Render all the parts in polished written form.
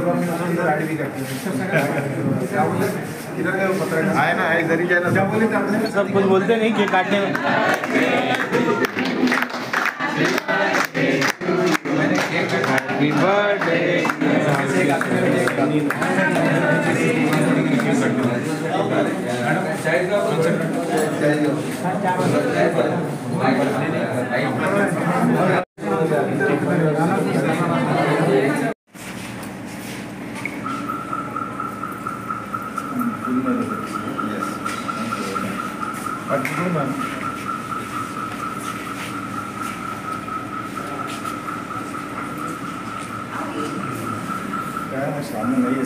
गाड़ी भी करती है ना, इधर ही जाना। सब कुछ बोलते नहीं केक काटने में। Happy birthday. सामने नहीं है।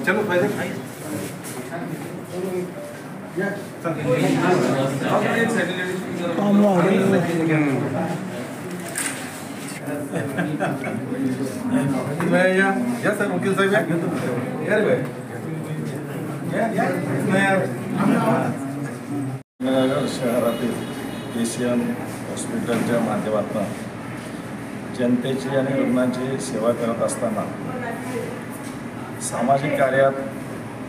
चलो या सर वकील साहेब यार नगर शहरातील एशियन हॉस्पिटलच्या माध्यमातून जनतेची आणि रुग्णांची सेवा करत असताना सामाजिक कार्यात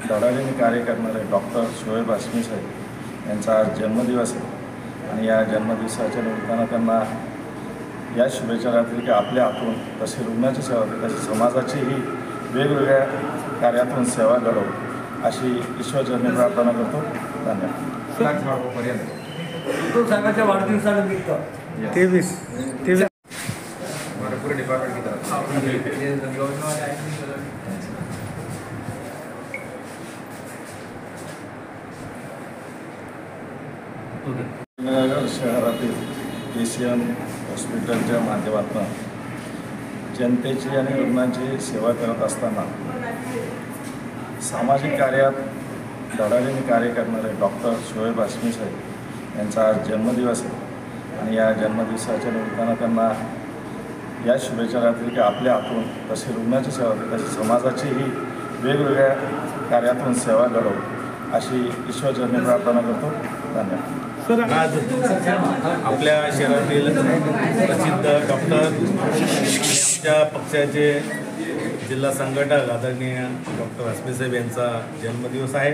धडाडीने कार्य करणारे डॉक्टर शोएब हाशमी साहेब यांचा आज जन्मदिवस आहे आणि या जन्मदिवसाच्या निमित्तानं त्यांना या शुभेच्छा राहतील की आपल्या हातून तशी रुग्णाची सेवा होते तशी समाजाचीही वेगवेगळ्या कार्यातून सेवा घडवू अशी ईश्वरचरणी प्रार्थना करतो। धन्यवाद। साहेबांच्या वाढदिवसानिमित्त 23 पूरे डिपार्टमेंट की तरफ नगर शहरातील एशियन हॉस्पिटलच्या माध्यमातून जनतेची आणि रुग्णांची सेवा करत असताना सामाजिक कार्यात धडाडीने कार्य करणारे डॉक्टर शोएब हाशमी साहेब यांचा आज जन्मदिवस आहे आणि या जन्मदिवसाच्या निमित्तानं त्यांना या शुभेच्छा राहतील की आपल्या हातून तशी रुग्णाची सेवा होते तशी समाजाचीही वेगवेगळ्या कार्यातून सेवा घडवू अशी ईश्वरचरणी प्रार्थना करतो। धन्यवाद। आज आपल्या शहरातील प्रसिद्ध डॉक्टर आमच्या पक्षाचे जिल्हा संघटक आदरणीय डॉक्टर हाशमी साहेब यांचा जन्मदिवस आहे।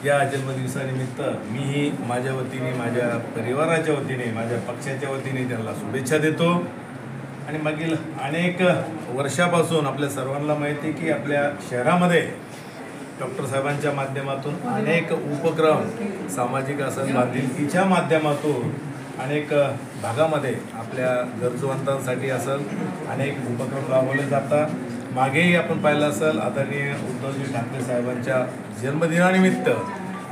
या जन्मदिवसानिमित्त मीही माझ्या वतीने माझ्या परिवाराच्या वतीने माझ्या पक्षाच्या वतीने त्यांना शुभेच्छा देतो आणि मागील अनेक वर्षापासून आपल्या सर्वांना माहिती आहे की आपल्या शहरामध्ये डॉक्टर साहेबांच्या माध्यमातून अनेक उपक्रम सामाजिक असेल बांधिलकीच्या माध्यमातून अनेक भागामध्ये आपल्या गरजवंतांसाठी असेल अनेक उपक्रम राबवले जातात। मागेही आपण पाहिलं असेल आदरणीय उद्धवजी ठाकरे साहेबांच्या जन्मदिनानिमित्त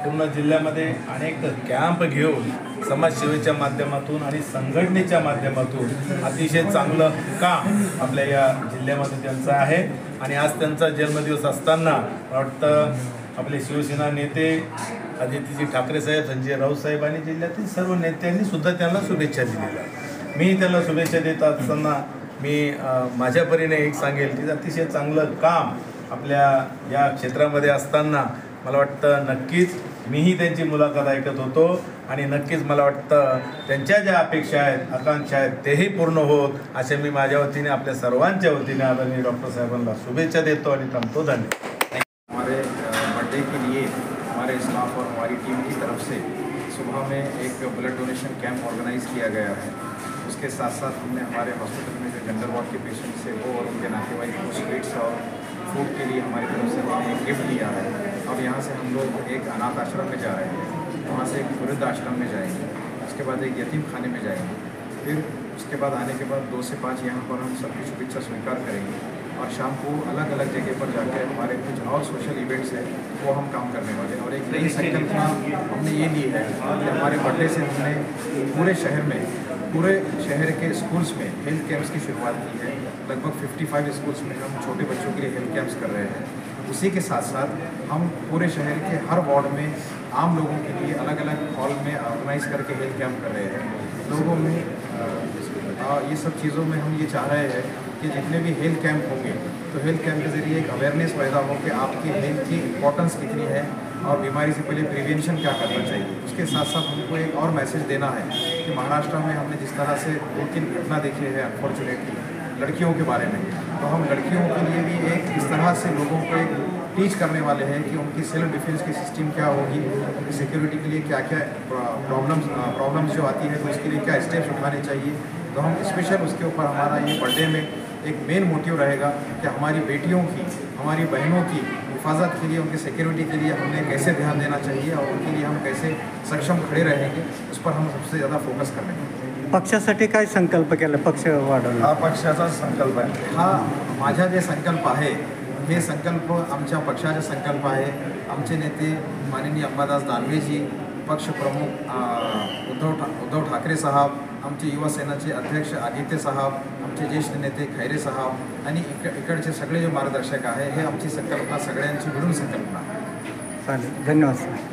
पूर्ण जिल्ह्यामध्ये अनेक कॅम्प घेऊन समाजसेवेच्या माध्यमातून आणि संघटनेच्या माध्यमातून अतिशय चांगलं काम आपल्या या जिल्ह्यामध्ये त्यांचं आहे आणि आज त्यांचा जन्मदिवस असताना वाटतं आपले शिवसेना नेते आदित्यजी ठाकरे साहेब संजय राऊत साहेब आणि जिल्ह्यातील सर्व नेत्यांनी सुद्धा त्यांना शुभेच्छा दिलेल्या। मी त्यांना शुभेच्छा देत असताना मी माझ्या परीने एक सांगेल की अतिशय चांगलं काम आपल्या या क्षेत्रामध्ये असताना मला वाटतं नक्कीच मीही त्यांची मुलाखत ऐकत होतो आणि नक्कीच मला वाटतं त्यांच्या ज्या अपेक्षा आहेत आकांक्षा आहेत तेही पूर्ण होत असे मी माझ्या वतीने आपल्या सर्वांच्या वतीने आदरणीय डॉक्टर साहेबांना शुभेच्छा देतो आणि थांबतो। धन्यवाद। हमारे बर्थडे के लिए हमारे स्टाफ और हमारी टीम की तरफ से सुबह में एक ब्लड डोनेशन कैंप ऑर्गेनाइज किया गया है। उसके साथ साथ हमने हमारे हॉस्पिटल में जो जनरल वार्ड के पेशेंट्स है वो और उनके नातेवाईक को स्वीट्स और फूड के लिए हमारी तरफ से हमने एक गिफ्ट दिया है। और यहाँ से हम लोग एक अनाथ आश्रम में जा रहे हैं, वहाँ से एक वृद्ध आश्रम में जाएंगे, उसके बाद एक यतीम खाने में जाएंगे, फिर उसके बाद आने के बाद 2 से 5 यहाँ पर हम सबकी शुभेच्छा स्वीकार करेंगे और शाम को अलग अलग जगह पर जाकर हमारे कुछ और सोशल इवेंट्स हैं वो हम काम करने वाले हैं। और एक नई संकल्पना हमने ये ली है कि हमारे बर्थडे से हमने पूरे शहर के स्कूल्स में हेल्थ कैंप्स की शुरुआत की है। लगभग 55 स्कूल्स में हम छोटे बच्चों के लिए हेल्थ कैंप्स कर रहे हैं। उसी के साथ साथ हम पूरे शहर के हर वार्ड में आम लोगों के लिए अलग अलग हॉल में ऑर्गेनाइज करके हेल्थ कैंप कर रहे हैं। लोगों में ये सब चीज़ों में हम ये चाह रहे हैं कि जितने भी हेल्थ कैंप होंगे तो हेल्थ कैंप के ज़रिए एक अवेयरनेस पैदा हो कि आपकी हेल्थ की इम्पोर्टेंस कितनी है और बीमारी से पहले प्रिवेंशन क्या करना चाहिए। उसके साथ साथ हमको एक और मैसेज देना है कि महाराष्ट्र में हमने जिस तरह से 2-3 घटना देखी है अनफॉर्चुनेटली लड़कियों के बारे में, तो हम लड़कियों के लिए भी एक इस तरह से लोगों को एक टीच करने वाले हैं कि उनकी सेल्फ डिफेंस की सिस्टम क्या होगी, उनकी सिक्योरिटी के लिए क्या क्या प्रॉब्लम्स जो आती है तो उसके लिए क्या स्टेप्स उठाने चाहिए। तो हम स्पेशल उसके ऊपर हमारा ये बर्थडे में एक मेन मोटिव रहेगा कि हमारी बेटियों की, हमारी बहनों की हिफाजत के लिए, उनकी सिक्योरिटी के लिए हमने कैसे ध्यान देना चाहिए और उनके लिए हम कैसे सक्षम खड़े रहेंगे, उस पर हम सबसे ज़्यादा फोकस करेंगे। पक्षासाठी काय संकल्प केला पक्ष वाढवला? हा पक्षाचा संकल्प आहे, हा माझा जे संकल्प आहे हे संकल्प आमच्या पक्षाचा संकल्प आहे। आमचे नेते माननीय अंबादास दानवेजी, पक्ष प्रमुख उद्धव ठाकरे साहब, आमचे युवा सेनाचे अध्यक्ष आदित्य साहब, आमचे ज्येष्ठ नेते खैरे साहब आणि इकडचे सगळे जे मार्गदर्शक आहे हे आमची संकल्पना सगळ्यांची मिळून संकल्पना आहे। चालेल, धन्यवाद सर।